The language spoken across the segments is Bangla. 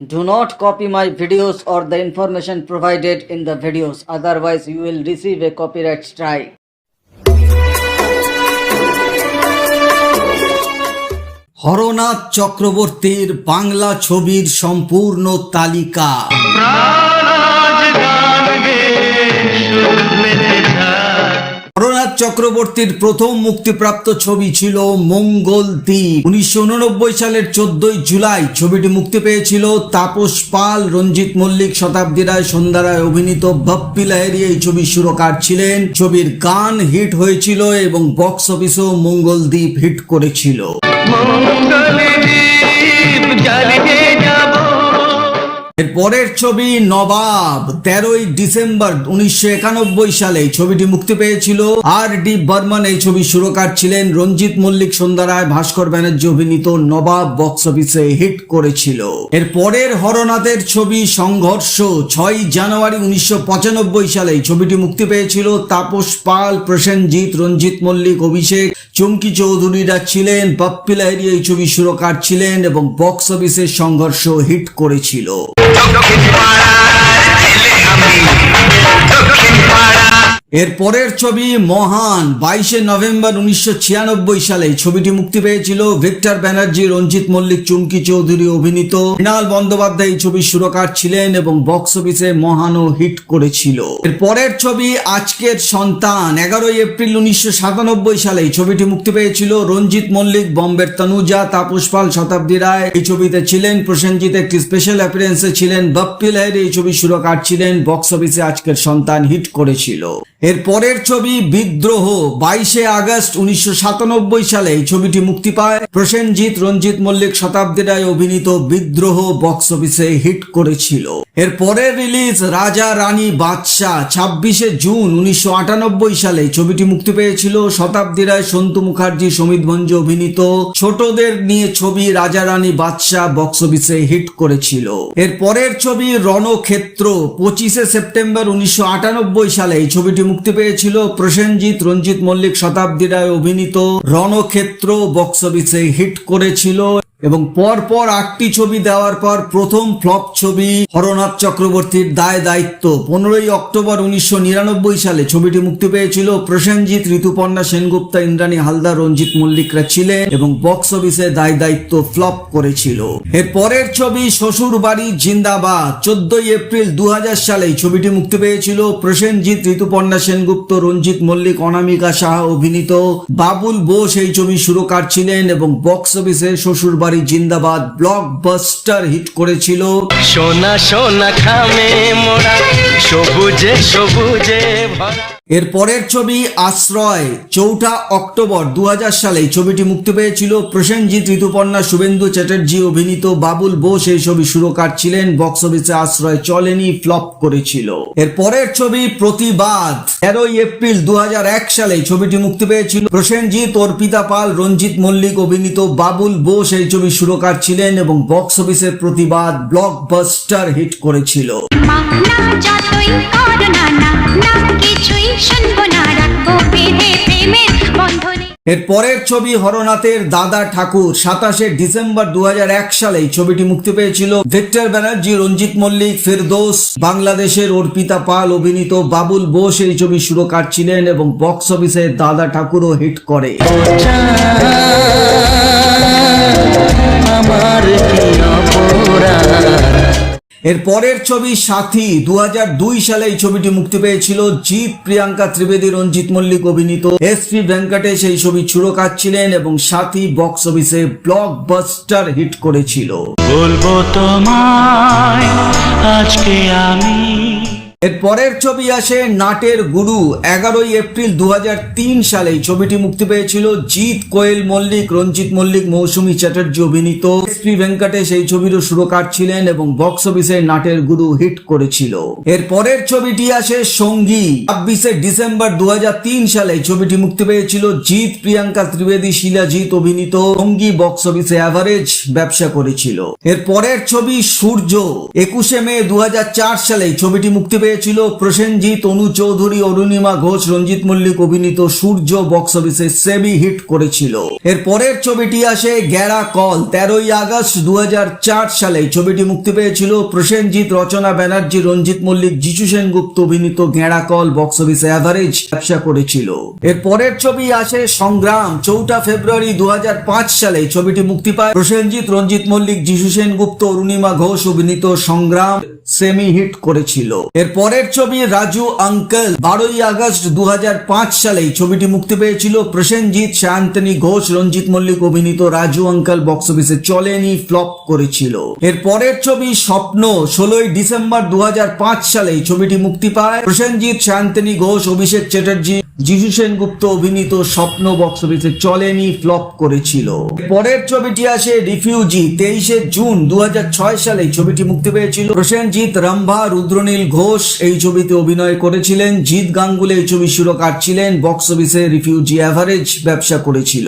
Do not copy my videos or the information provided in the videos, otherwise you will receive a copyright strike. Haranath চক্রবর্তীর বাংলা ছবির সম্পূর্ণ তালিকা। হরনাথ চক্রবর্তীর প্রথম মুক্তিপ্রাপ্ত ছবি ছিল মঙ্গলদ্বীপ। 1989 সালের 14 জুলাই ছবিটি মুক্তি পেয়েছিল। তাপস পাল, রঞ্জিত মল্লিক, শতাব্দী রায়, সন্ধ্যা রায় অভিনীত বাপ্পি লাহিড়ী এই ছবির সুরকার ছিলেন। ছবির গান হিট হয়েছিল এবং বক্স অফিসেও মঙ্গলদ্বীপ হিট করেছিল। এর পরের ছবি নবাব। 13 ডিসেম্বর 1991 সালে ছবিটি মুক্তি পেয়েছিল। আর ডি বর্মন এই ছবির সুরকার ছিলেন। রঞ্জিত মল্লিক, সন্ধ্যা রায়, ভাস্কর ব্যানার্জি অভিনীত নবাব বক্স অফিসে হিট করেছিল। এর পরের হরনাথের ছবি সংঘর্ষ। 6 জানুয়ারি 1995 সালে ছবিটি মুক্তি পেয়েছিল। তাপস পাল, প্রসেনজিৎ, রঞ্জিত মল্লিক, অভিষেক, চুমকি চৌধুরীরা ছিলেন। বাপ্পি লাহিড়ী এই ছবির সুরকার ছিলেন এবং বক্স অফিসে সংঘর্ষ হিট করেছিল। এর পরের ছবি মহান। 22 নভেম্বর 1996 সালে ছবিটি মুক্তি পেয়েছিল। ভিক্টর ব্যানার্জি, রঞ্জিত মল্লিক, চুমকি চৌধুরী অভিনীত। মৃণাল বন্দ্যোপাধ্যায় এই ছবির সুরকার ছিলেন এবং বক্স অফিসে মহানও হিট করেছিল। এর পরের ছবি আজকের সন্তান। 11 এপ্রিল 1997 সালে ছবিটি মুক্তি পেয়েছিল। রঞ্জিত মল্লিক, বম্বের তনুজা, তাপস পাল, শতাব্দী রায় এই ছবিতে ছিলেন। প্রসেনজিৎ একটি স্পেশাল অ্যাপিয়ারেন্সে ছিলেন। বাপ্পি লাহিড়ী এই ছবির সুরকার ছিলেন। বক্স অফিসে আজকের সন্তান হিট করেছিল। এর পরের ছবি বিদ্রোহ। 22 আগস্ট 1997 সালে এই ছবিটি মুক্তি পায়। প্রসেনজিৎ, রঞ্জিত মল্লিক, শতাব্দী রায় অভিনীত বিদ্রোহ বক্স অফিসে হিট করেছিল। এর পরের রিলিজ রাজা রানী বাদশাহ। 26 জুন 1998 সালে ছবিটি মুক্তি পেয়েছিল। শতাব্দী রায়, সন্তু মুখার্জি, সমিত ভঞ্জ অভিনীত ছোটদের নিয়ে ছবি রাজা রানী বাদশাহ বক্স অফিসে হিট করেছিল। এর পরের ছবি রণক্ষেত্র। 25 সেপ্টেম্বর 1998 সালে এই ছবিটি মুক্তি পেয়েছিল। প্রসেনজিৎ, রঞ্জিত মল্লিক, শতাব্দী রায় অভিনীত রণক্ষেত্র বক্স অফিসে হিট করেছিল। এবং পরপর 8টি ছবি দেওয়ার পর প্রথম ফ্লপ ছবি হরনাথ চক্রবর্তীর দায় দায়িত্ব। 15 অক্টোবর 1999 সালে ছবিটি মুক্তি পেয়েছিল। প্রসেনজিৎ, ঋতুপর্ণা সেনগুপ্তা, ইন্দ্রাণী হালদার, রঞ্জিত মল্লিকরা ছিলেন এবং বক্স অফিসে দায় দায়িত্ব ফ্লপ করেছিল। এর পরের ছবি শ্বশুর বাড়ি জিন্দাবাদ। 14 এপ্রিল 2000 সালে ছবিটি মুক্তি পেয়েছিল। প্রসেনজিৎ, ঋতুপর্ণা সেনগুপ্ত, রঞ্জিত মল্লিক, অনামিকা সাহা অভিনীত বাবুল বোস এই ছবি সুরকার ছিলেন এবং বক্স অফিসে শ্বশুর জিন্দাবাদ ব্লকবাস্টার হিট করেছিল। সোনা সোনা খামে মোড়া সবুজে সবুজে ভরা। এর পরের ছবি আশ্রয়। 4 অক্টোবর 2000 সালে ছবিটি মুক্তি পেয়েছিল। প্রসেনজিৎ, ঋতুপর্ণা, শুভেন্দু চ্যাটার্জি অভিনীত বাবুল বোস এই ছবি সুরকার ছিলেন। বক্স অফিসে আশ্রয় চলেনি, ফ্লপ করেছিল। এর পরের ছবি প্রতিবাদ। 13 এপ্রিল 2001 সালে ছবিটি মুক্তি পেয়েছিল। প্রসেনজিৎ, অর্পিতা পাল, রঞ্জিত মল্লিক অভিনীত বাবুল বোস এই ছবি সুরকার ছিলেন এবং বক্স অফিসে প্রতিবাদ ব্লকবাস্টার হিট করেছিল। এর পরের ছবি হরনাথের দাদা ঠাকুর। 27 ডিসেম্বর 2001 সালে ছবিটি মুক্তি পেয়েছিল। ভিক্টর ব্যানার্জি, রঞ্জিত মল্লিক, ফেরদৌস, বাংলাদেশের অর্পিতা পাল অভিনীত বাবুল বোস এই ছবি সুরকার ছিলেন এবং বক্স অফিসে দাদা ঠাকুরও হিট করে। এর পরের ছবি সাথী। 2002 সালে এই ছবিটি মুক্তি পেয়েছিল। জিৎ, প্রিয়াঙ্কা ত্রিবেদী, রঞ্জিত মল্লিক অভিনীত। এসপি ভেঙ্কটেশ এই ছবি সুরকার ছিলেন এবং সাথী বক্স অফিসে ব্লকবাস্টার হিট করেছিল। বলবো তোমায় আজকে আমি। এর পরের ছবি আসে নাটের গুরু। 11 এপ্রিল 2003 সালে ছবিটি মুক্তি পেয়েছিল। জিৎ, কোয়েল মল্লিক, রঞ্জিত মল্লিক, মৌসুমী চ্যাটার্জি অভিনীত। এসপি ভেঙ্কটেশ এই ছবিরও সুরকার ছিলেন এবং বক্স অফিসে নাটের গুরু হিট করেছিল। এর পরের ছবিটি আসে সঙ্গী। 26 ডিসেম্বর 2003 সালে ছবিটি মুক্তি পেয়েছিল। জিৎ, প্রিয়াঙ্কা ত্রিবেদী, শিলাজিৎ অভিনীত সঙ্গী বক্স অফিসে অ্যাভারেজ ব্যবসা করেছিল। এর পরের ছবি সূর্য। 21 মে 2004 সালে ছবিটি মুক্তি পেয়েছিল প্রসেনজিৎ, অনু চৌধুরী, অরুণিমা ঘোষ, রঞ্জিত মল্লিক অভিনীত সূর্য, বক্স অফিসে সেমি হিট করেছিল। এর পরের ছবিটি আসে গ্যাড়া কল। 13ই আগস্ট 2004 সালে ছবিটি মুক্তি পেয়েছিল। প্রসেনজিৎ, রচনা ব্যানার্জি, রঞ্জিত মল্লিক, যিশু সেনগুপ্ত অভিনীত গ্যাড়া কল বক্স অফিসে অ্যাভারেজ ব্যবসা করেছিল। এর পরের ছবি আসে সংগ্রাম। 4 ফেব্রুয়ারি 2005 সালে ছবিটি মুক্তি পায়। প্রসেনজিৎ, রঞ্জিত মল্লিক, যিশু সেনগুপ্ত, অরুণিমা ঘোষ অভিনীত সংগ্রাম সেমি হিট করেছিল। এর পরের ছবি রাজু আঙ্কেল। 12ই আগস্ট 2005 সালে ছবিটি মুক্তি পেয়েছিল। প্রসেনজিৎ, শান্তনী ঘোষ, রঞ্জিত মল্লিক অভিনীত রাজু আঙ্কেল বক্স অফিসে চলেনি, ফ্লপ করেছিল। এর পরের ছবি স্বপ্ন। 16ই ডিসেম্বর 2005 সালে ছবিটি মুক্তি পায়। প্রসেনজিৎ, শান্তনী ঘোষ, অভিষেক চ্যাটার্জি, যিশু সেনগুপ্ত অভিনীত স্বপ্ন বক্স অফিসে চলেনি, ফ্লপ করেছিল। পরের ছবিটি আসে রিফিউজি। 23শে জুন 2006 সালে ছবিটি মুক্তি পেয়েছিল। প্রসেনজিৎ, রম্ভা, রুদ্রনীল ঘোষ এই ছবিতে অভিনয় করেছিলেন। জিৎ গাঙ্গুলি এই ছবি সুরকার ছিলেন। বক্স অফিসে রিফিউজি অ্যাভারেজ ব্যবসা করেছিল।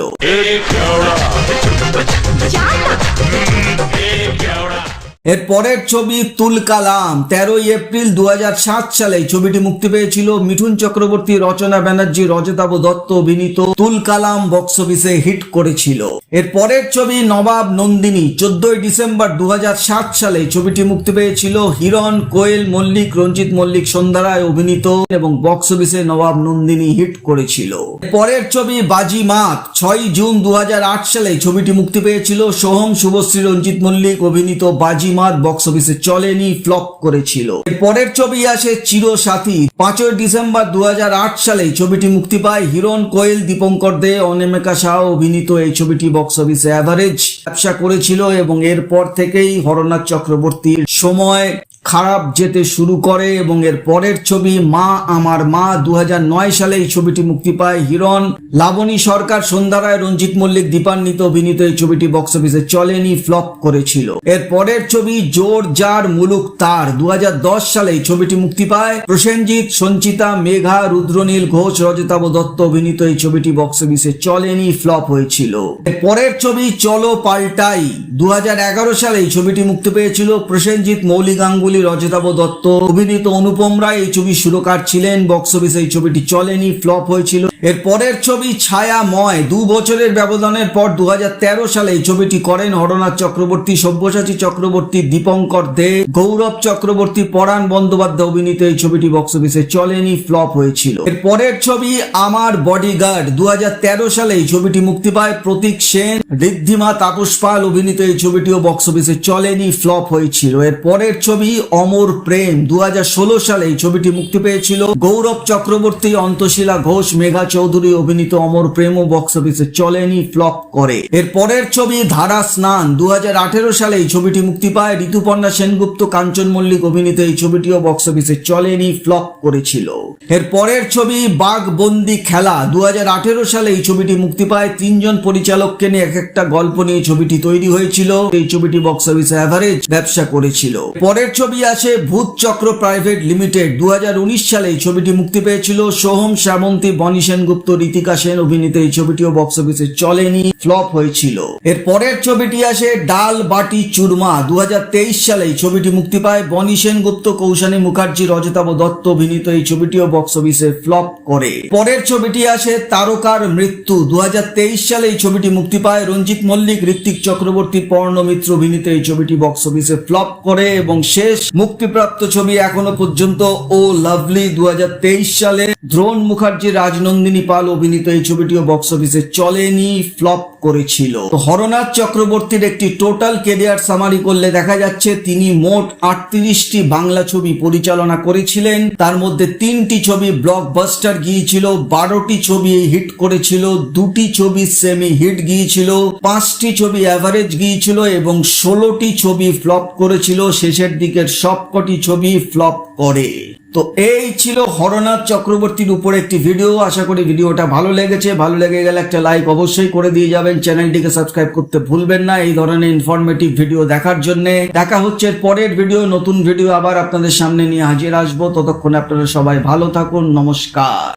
এর পরের ছবি তুলকালাম। 13ই এপ্রিল 2007 সালে ছবিটি মুক্তি পেয়েছিল। মিঠুন চক্রবর্তী, রচনা ব্যানার্জি, রজতাভ দত্ত অভিনীত তুলকালাম বক্স অফিসে হিট করেছিল। এর পরের ছবি নবাব নন্দিনী। 14ই ডিসেম্বর 2007 সালে ছবিটি মুক্তি পেয়েছিল। হিরণ, কোয়েল মল্লিক, রঞ্জিত মল্লিক, সন্ধ্যা রায় অভিনীত এবং বক্স অফিসে নবাব নন্দিনী হিট করেছিল। পরের ছবি বাজিমাত। 6ই জুন 2008 সালে ছবিটি মুক্তি পেয়েছিল। সোহম, শুভশ্রী, রঞ্জিত মল্লিক অভিনীত বাজিমাত বক্স অফিসে চলেনি, ফ্লপ করেছিল। পরের ছবি আসে চিরসাথী। 5ই ডিসেম্বর 2008 সালে ছবিটি মুক্তি পায়। হিরণ, কোয়েল, দীপঙ্কর দে, অনামিকা শাহ অভিনীত এই ছবিটি বক্স অফিসে অ্যাভারেজ ব্যবসা করেছিল এবং এরপর থেকেই হরনাথ চক্রবর্তীর সময় খারাপ যেতে শুরু করে এবং এর পরের ছবি মা আমার মা। 2009 সালে এই ছবিটি মুক্তি পায়। হিরণ, লাবণী সরকার, সন্ধ্যা রায়, রঞ্জিত মল্লিক, দীপান্বিত অভিনীত এই ছবিটি বক্স অফিসে চলেনি, ফ্লপ করেছিল। এর পরের ছবি জোর জার মুলুক তার। 2010 সালে এই ছবিটি মুক্তি পায়। প্রসেনজিৎ, সঞ্চিতা, মেঘা, রুদ্রনীল ঘোষ, রজতাভ দত্ত অভিনীত এই ছবিটি বক্স অফিসে চলেনি, ফ্লপ হয়েছিল। এর পরের ছবি চলো পাল্টাই। 2011 সালে এই ছবিটি মুক্তি পেয়েছিল। প্রসেনজিৎ, মৌলি গাঙ্গুলি, রজতাভ দত্ত অভিনীত অনুপম রায় এই ছবি সুরকার ছিলেন। বক্স অফিসে এই ছবিটি চলেনি, ফ্লপ হয়েছিল। এর পরের ছবি ছায়াময়। 2 বছরের ব্যবধানের পর 2013 সালে এই ছবিটি করেন হরনাথ চক্রবর্তী, সব্যসাচী চক্রবর্তী, দীপঙ্কর দে, গৌরব চক্রবর্তী, পরাণ বন্দ্যোপাধ্যায় অভিনীত এই ছবিটি বক্স অফিসে চলেনি, ফ্লপ হয়েছিল। এর পরের ছবি আমার বডিগার্ড। 2013 সালে এই ছবিটি মুক্তি পায়। প্রতীক সেন, ঋদ্ধিমা, তাপস পাল অভিনীত এই ছবিটিও বক্স অফিসে চলেনি, ফ্লপ হয়েছিল। এর পরের ছবি অমর প্রেম। 2016 সালে এই ছবিটি মুক্তি পেয়েছিল। গৌরব চক্রবর্তী, অন্তশীলা ঘোষ, মেঘা চৌধুরী অভিনীত অমর প্রেমও বক্স অফিসে চলেনি, ফ্লপ করে। এর পরের ছবি ধারা স্নান। 2018 সালে এই ছবিটি মুক্তি পায়। ঋতুপর্ণা সেনগুপ্ত, কাঞ্চন মল্লিক অভিনীত এই ছবিটিও বক্স অফিসে চলেনি, ফ্লপ করেছিল। এর পরের ছবি বাঘবন্দি খেলা। 2018 সালে এই ছবিটি মুক্তি পায়। 3 জন পরিচালককে নিয়ে এক একটা গল্প নিয়ে ছবিটি তৈরি হয়েছিল। এই ছবিটি বক্স অফিসে অ্যাভারেজ ব্যবসা করেছিল। পরের ছবি আসে ভূত চক্র প্রাইভেট লিমিটেড। 2019 সালে এই ছবিটি মুক্তি পেয়েছিল। সোহম, শ্যামন্তী, বনি সেনগুপ্ত, ঋতিকা সেন অভিনীত এই ছবিটিও বক্স অফিসে চলেনি, ফ্লপ হয়েছিল। এর পরের ছবিটি আসে ডাল বাটি চুরমা। 2023 সালে এই ছবিটি মুক্তি পায়। বনি সেনগুপ্ত, কৌশানী মুখার্জি, রজতাভ দত্ত অভিনীত এই ছবিটিও বক্স অফিসে ফ্লপ করে। পরের ছবিটি আসে তারকার মৃত্যু। 2023 সালে এই ছবিটি মুক্তি পায়। রঞ্জিত মল্লিক, ঋত্বিক চক্রবর্তী, পর্ণ মিত্র অভিনীত এই ছবিটি বক্স অফিসে ফ্লপ করে এবং শেষ মুক্তিপ্রাপ্ত ছবি এখনো পর্যন্ত ও লাভলি। 2023 সালে দ্রোণ মুখার্জি, রাজনন্দিনী পাল অভিনীত এই ছবিটিও বক্স অফিসে চলেনি, ফ্লপ করেছিল। হরনাথ চক্রবর্তীর একটি টোটাল কেরিয়ার সামারি করলে দেখা যাচ্ছে তিনি মোট 38টি বাংলা ছবি পরিচালনা করেছিলেন। তার মধ্যে 3টি ছবি ব্লকবাস্টার গিয়েছিল, 12টি ছবি হিট করেছিল, 2টি ছবি সেমি হিট গিয়েছিল, 5টি ছবি অ্যাভারেজ গিয়েছিল এবং 16টি ছবি ফ্লপ করেছিল। শেষের দিকের সবকটি ছবি ফ্লপ করে। তো এই ছিল হরনাথ চক্রবর্তীর উপর একটি ভিডিও। আশা করি ভিডিওটা ভালো লেগেছে। ভালো লেগে গেলে একটা লাইক অবশ্যই করে দিয়ে যাবেন। চ্যানেলটিকে সাবস্ক্রাইব করতে ভুলবেন না এই ধরনের ইনফরমেটিভ ভিডিও দেখার জন্য। দেখা হচ্ছে পরের ভিডিও, নতুন ভিডিও আবার আপনাদের সামনে নিয়ে হাজির আসবো। ততক্ষণে আপনারা সবাই ভালো থাকুন। নমস্কার।